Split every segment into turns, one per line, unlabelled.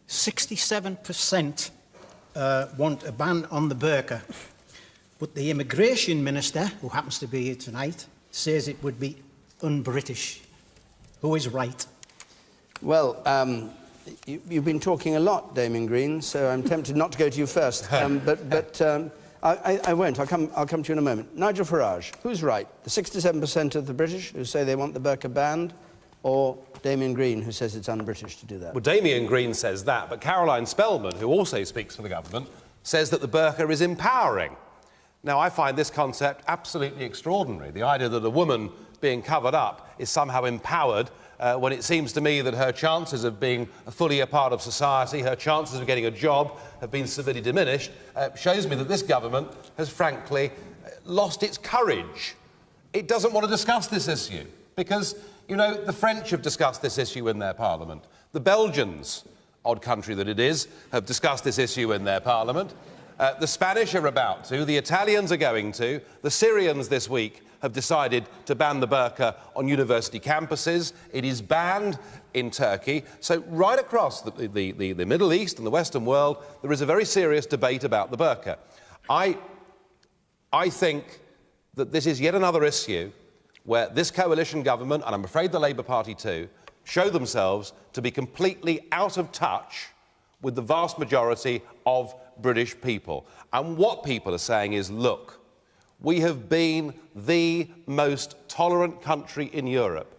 67% want a ban on the burqa. But the immigration minister, who happens to be here tonight, says it would be un-British. Who is right?
Well, you've been talking a lot, Damien Green, so I'm tempted not to go to you first. I won't. I'll come to you in a moment. Nigel Farage, who's right? The 67% of the British who say they want the burqa banned, or Damien Green, who says it's un-British to do that?
Well, Damien Green says that, but Caroline Spellman, who also speaks for the government, says that the burqa is empowering. Now, I find this concept absolutely extraordinary. The idea that a woman being covered up is somehow empowered when it seems to me that her chances of being fully a part of society, her chances of getting a job have been severely diminished, shows me that this government has frankly lost its courage. It doesn't want to discuss this issue because, you know, the French have discussed this issue in their parliament. The Belgians, odd country that it is, have discussed this issue in their parliament. The Spanish are about to, the Italians are going to, the Syrians this week have decided to ban the burqa on university campuses. It is banned in Turkey. So right across the Middle East and the Western world, there is a very serious debate about the burqa. I think that this is yet another issue where this coalition government, and I'm afraid the Labour Party too, show themselves to be completely out of touch with the vast majority of British people. And what people are saying is, look, we have been the most tolerant country in Europe.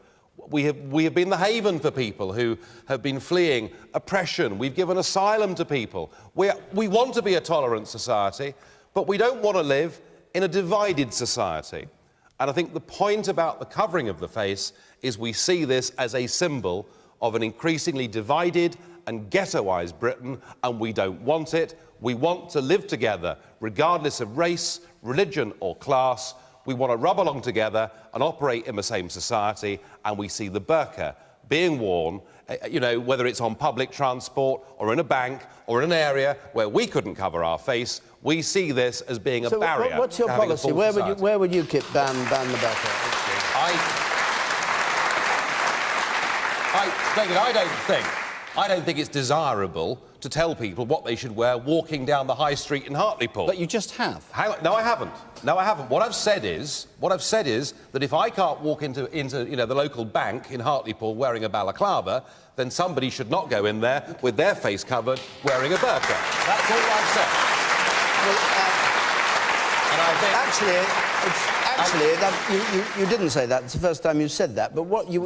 We have been the haven for people who have been fleeing oppression. We've given asylum to people. We want to be a tolerant society, but we don't want to live in a divided society. And I think the point about the covering of the face is we see this as a symbol of an increasingly divided and ghettoised Britain, and we don't want it. We want to live together, regardless of race, religion or class. We want to rub along together and operate in the same society, and we see the burqa being worn, you know, whether it's on public transport or in a bank or in an area where we couldn't cover our face. We see this as being a barrier.
What's your policy? Where would you ban the burqa?
David, I don't think it's desirable to tell people what they should wear walking down the high street in Hartlepool.
But you just have.
No, I haven't. No, I haven't. What I've said is that if I can't walk into you know, the local bank in Hartlepool wearing a balaclava, then somebody should not go in there with their face covered wearing a burqa. That's all I've said.
Well, and I think actually, you didn't say that. It's the first time you said that. But what you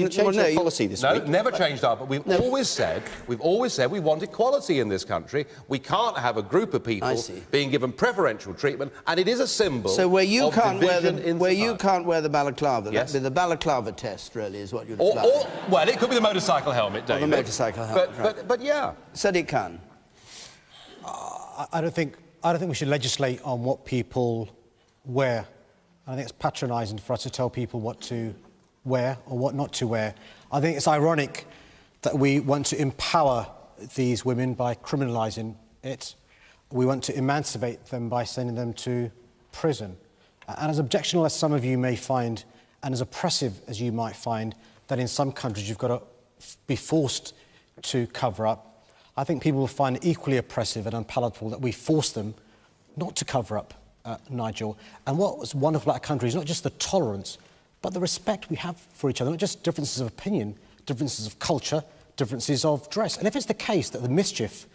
changed your policy this week.
No, never changed our. But we've always said we want equality in this country. We can't have a group of people being given preferential treatment, and it is a symbol.
So where you can't wear the balaclava,
yes,
the balaclava test really is what you'd
apply. Well, it could be the motorcycle helmet, David.
Or the motorcycle helmet.
But yeah,
Sadiq Khan.
I don't think we should legislate on what people wear. I think it's patronising for us to tell people what to wear or what not to wear. I think it's ironic that we want to empower these women by criminalising it. We want to emancipate them by sending them to prison. And as objectionable as some of you may find, and as oppressive as you might find, that in some countries you've got to be forced to cover up, I think people will find it equally oppressive and unpalatable that we force them not to cover up, Nigel. And what was wonderful about our country is not just the tolerance, but the respect we have for each other, not just differences of opinion, differences of culture, differences of dress. And if it's the case that the mischief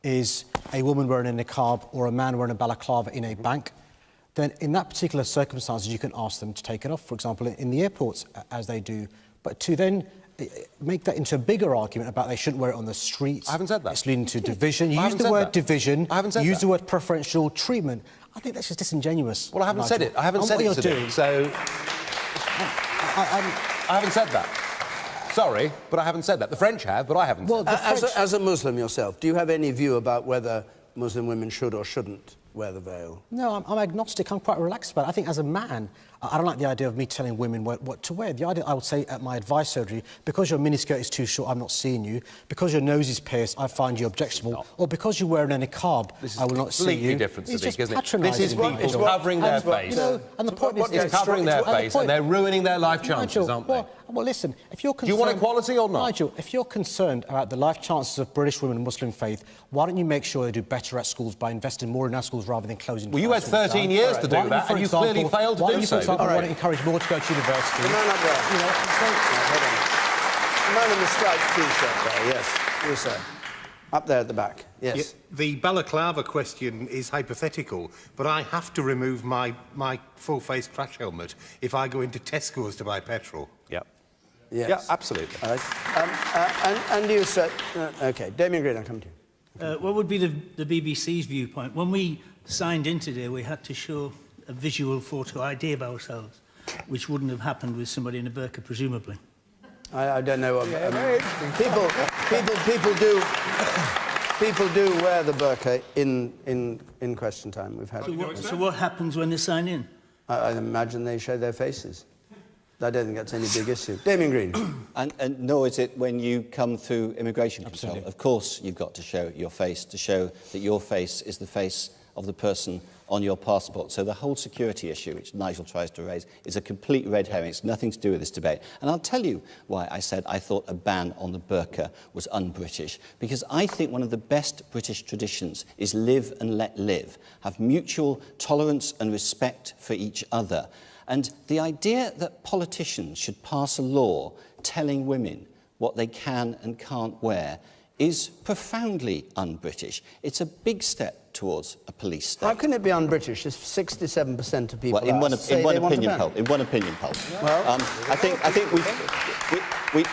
is a woman wearing a niqab or a man wearing a balaclava in a bank, then in that particular circumstances you can ask them to take it off, for example, in the airports, as they do. But to then make that into a bigger argument about they shouldn't wear it on the streets.
I haven't said that.
It's leading to division. You use the word division.
I haven't said that.
You use the word preferential treatment. I think that's just disingenuous.
Well, I haven't said it. I haven't said it today. So I haven't said that. Sorry, but I haven't said that. The French have, but I haven't. Well,
as a Muslim yourself, do you have any view about whether Muslim women should or shouldn't wear the veil?
No, I'm agnostic. I'm quite relaxed about it. I think as a man, I don't like the idea of me telling women what to wear. The idea, I would say at my advice surgery, because your miniskirt is too short, I'm not seeing you. Because your nose is pierced, I find you objectionable. Or because you're wearing a niqab, I will not see you.
This is completely different, Sadiq, isn't it?
This
is people covering their face.
You know, and the point is
it's covering their face, and they're ruining their life chances, aren't they?
Well, listen, if you're concerned...
Do you want equality or not?
Nigel, if you're concerned about the life chances of British women of Muslim faith, why don't you make sure they do better at schools by investing more in our schools rather than closing...
Well, you had 13 years to do that, and you clearly failed to do so.
Why don't you, for example, want to encourage more to go to university?
The man up there.
You know,
Hold on. The man in the striped T-shirt there, yes. You, sir. Up there at the back, yes.
Yeah, the balaclava question is hypothetical, but I have to remove my full-face crash helmet if I go into Tesco's to buy petrol.
Yep.
Yes.
Yeah, absolutely.
All right. And you, sir. OK, Damien Green, I'll come to you.
What would be the BBC's viewpoint? When we signed in today, we had to show a visual photo ID of ourselves, which wouldn't have happened with somebody in a burqa, presumably.
I don't know what... People do wear the burqa in question time. We've had...
So what happens when they sign in?
I imagine they show their faces. I don't think that's any big issue. Damien Green.
And nor is it when you come through immigration control.
Absolutely.
Of course you've got to show your face, to show that your face is the face of the person on your passport. So the whole security issue, which Nigel tries to raise, is a complete red herring. It's nothing to do with this debate. And I'll tell you why I said I thought a ban on the burqa was un-British. Because I think one of the best British traditions is live and let live, have mutual tolerance and respect for each other. And the idea that politicians should pass a law telling women what they can and can't wear is profoundly un-British. It's a big step towards a police state.
How can it be un-British if 67% of people
well, in one opinion poll. Well, I think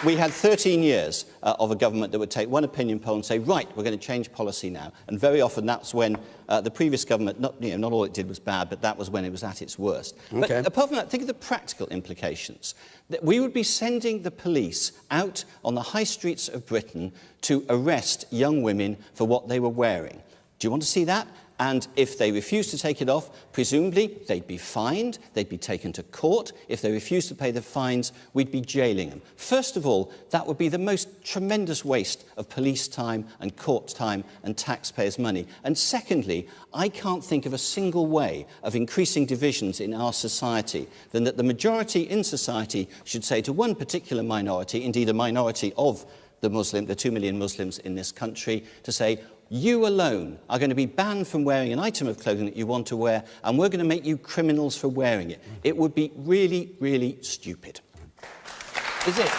we had 13 years of a government that would take one opinion poll and say, right, we're going to change policy now. And very often that's when the previous government, not all it did was bad, but that was when it was at its worst.
Okay.
But apart from that, think of the practical implications. That we would be sending the police out on the high streets of Britain to arrest young women for what they were wearing. Do you want to see that? And if they refuse to take it off, presumably they'd be fined, they'd be taken to court. If they refuse to pay the fines, we'd be jailing them. First of all, that would be the most tremendous waste of police time and court time and taxpayers' money. And secondly, I can't think of a single way of increasing divisions in our society than that the majority in society should say to one particular minority, indeed a minority of the 2 million Muslims in this country, to say, you alone are going to be banned from wearing an item of clothing that you want to wear, and we're going to make you criminals for wearing it. It would be really, really stupid.
Is it?